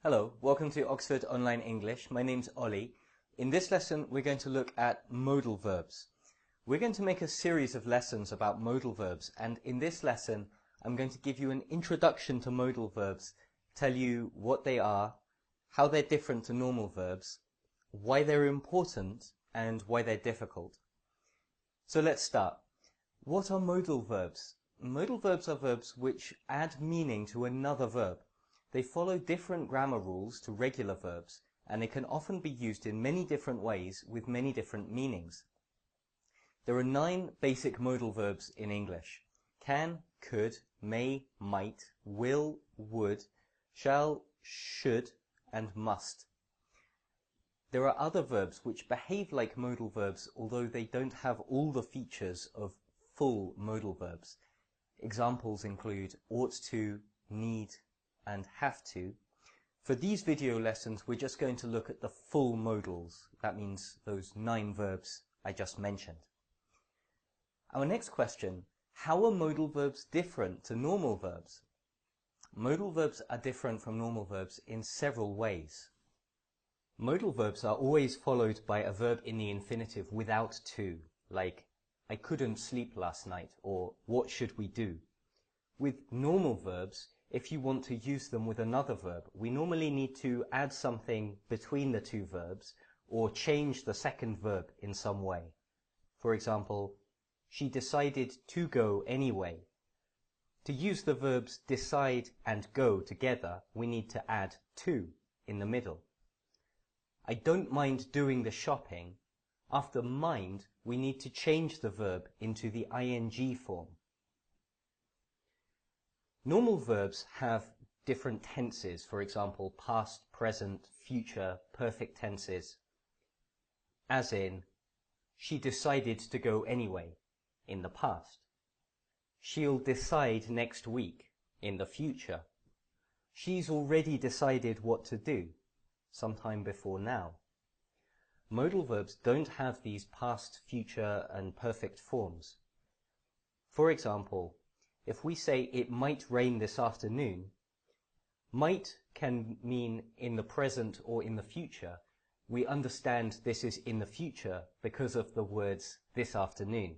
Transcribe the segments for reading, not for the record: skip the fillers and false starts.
Hello, welcome to Oxford Online English. My name's Ollie. In this lesson, we're going to look at modal verbs. We're going to make a series of lessons about modal verbs, and in this lesson, I'm going to give you an introduction to modal verbs, tell you what they are, how they're different to normal verbs, why they're important, and why they're difficult. So let's start. What are modal verbs? Modal verbs are verbs which add meaning to another verb. They follow different grammar rules to regular verbs, and they can often be used in many different ways with many different meanings. There are 9 basic modal verbs in English: can, could, may, might, will, would, shall, should, and must. There are other verbs which behave like modal verbs, although they don't have all the features of full modal verbs. Examples include ought to, need, and have to. For these video lessons, we're just going to look at the full modals. That means those 9 verbs I just mentioned. Our next question: how are modal verbs different to normal verbs? Modal verbs are different from normal verbs in several ways. Modal verbs are always followed by a verb in the infinitive without to, like I couldn't sleep last night, or what should we do? With normal verbs, if you want to use them with another verb, we normally need to add something between the 2 verbs or change the second verb in some way. For example, she decided to go anyway. To use the verbs decide and go together, we need to add to in the middle. I don't mind doing the shopping. After mind, we need to change the verb into the ing form. Normal verbs have different tenses, for example, past, present, future, perfect tenses. As in, she decided to go anyway, in the past. She'll decide next week, in the future. She's already decided what to do, sometime before now. Modal verbs don't have these past, future, and perfect forms. For example, if we say it might rain this afternoon, might can mean in the present or in the future. We understand this is in the future because of the words this afternoon.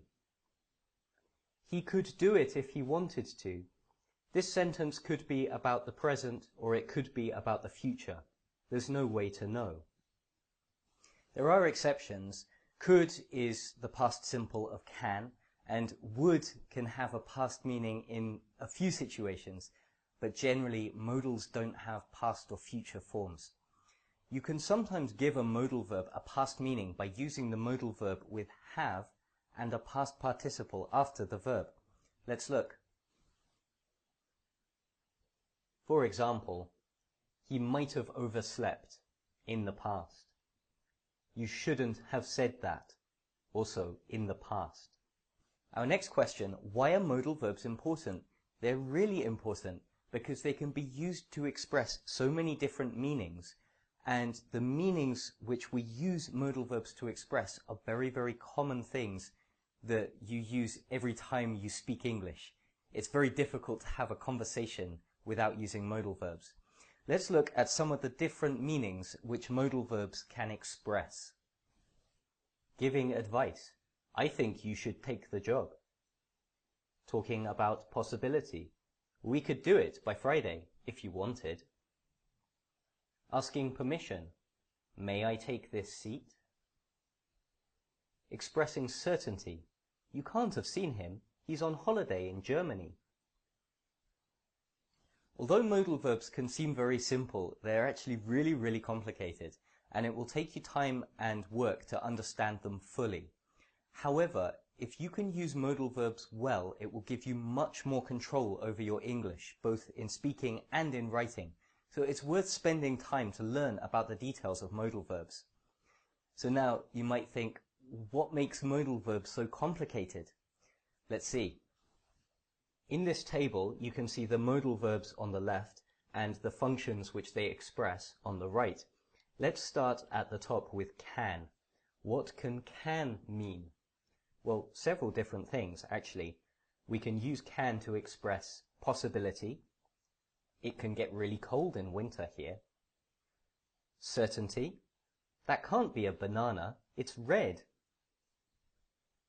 He could do it if he wanted to. This sentence could be about the present or it could be about the future. There's no way to know. There are exceptions. Could is the past simple of can, and would can have a past meaning in a few situations, but generally modals don't have past or future forms. You can sometimes give a modal verb a past meaning by using the modal verb with have and a past participle after the verb. Let's look. For example, he might have overslept in the past. You shouldn't have said that, also in the past. Our next question: why are modal verbs important? They're really important because they can be used to express so many different meanings, and the meanings which we use modal verbs to express are very, very common things that you use every time you speak English. It's very difficult to have a conversation without using modal verbs. Let's look at some of the different meanings which modal verbs can express. Giving advice. I think you should take the job. Talking about possibility. We could do it by Friday if you wanted. Asking permission. May I take this seat? Expressing certainty. You can't have seen him. He's on holiday in Germany. Although modal verbs can seem very simple, they're actually really, really complicated, and it will take you time and work to understand them fully. However, if you can use modal verbs well, it will give you much more control over your English, both in speaking and in writing. So it's worth spending time to learn about the details of modal verbs. So now you might think, what makes modal verbs so complicated? Let's see. In this table, you can see the modal verbs on the left and the functions which they express on the right. Let's start at the top with can. What can mean? Well, several different things, actually. We can use can to express possibility. It can get really cold in winter here. Certainty. That can't be a banana, it's red.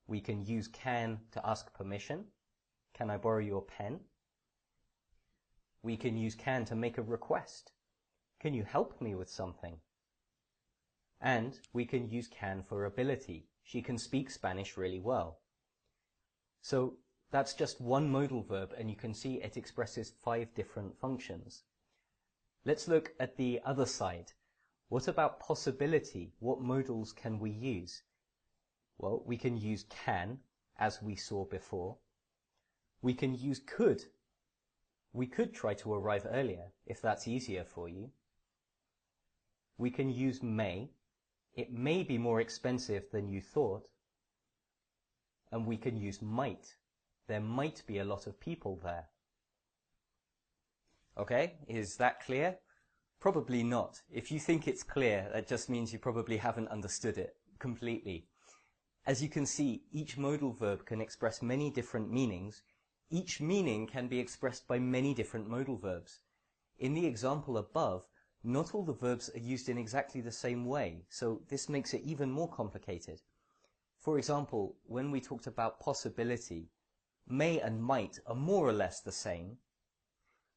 We can use can to ask permission. Can I borrow your pen? We can use can to make a request. Can you help me with something? And we can use can for ability. She can speak Spanish really well. So that's just one modal verb, and you can see it expresses 5 different functions. Let's look at the other side. What about possibility? What modals can we use? Well, we can use can, as we saw before. We can use could. We could try to arrive earlier, if that's easier for you. We can use may. It may be more expensive than you thought. And we can use might. There might be a lot of people there. Okay, is that clear? Probably not. If you think it's clear, that just means you probably haven't understood it completely. As you can see, each modal verb can express many different meanings. Each meaning can be expressed by many different modal verbs. In the example above, not all the verbs are used in exactly the same way, so this makes it even more complicated. For example, when we talked about possibility, may and might are more or less the same.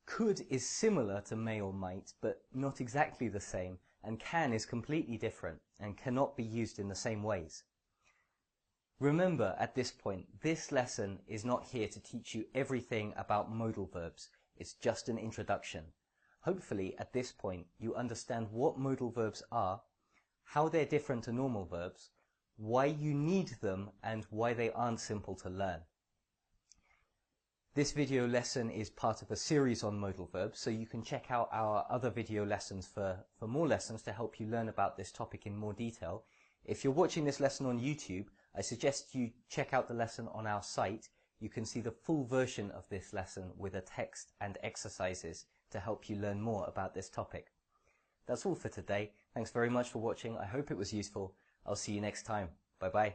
Could is similar to may or might, but not exactly the same, and can is completely different and cannot be used in the same ways. Remember, at this point, this lesson is not here to teach you everything about modal verbs. It's just an introduction. Hopefully, at this point, you understand what modal verbs are, how they're different to normal verbs, why you need them, and why they aren't simple to learn. This video lesson is part of a series on modal verbs, so you can check out our other video lessons for more lessons to help you learn about this topic in more detail. If you're watching this lesson on YouTube, I suggest you check out the lesson on our site. You can see the full version of this lesson with a text and exercises to help you learn more about this topic. That's all for today. Thanks very much for watching. I hope it was useful. I'll see you next time. Bye bye.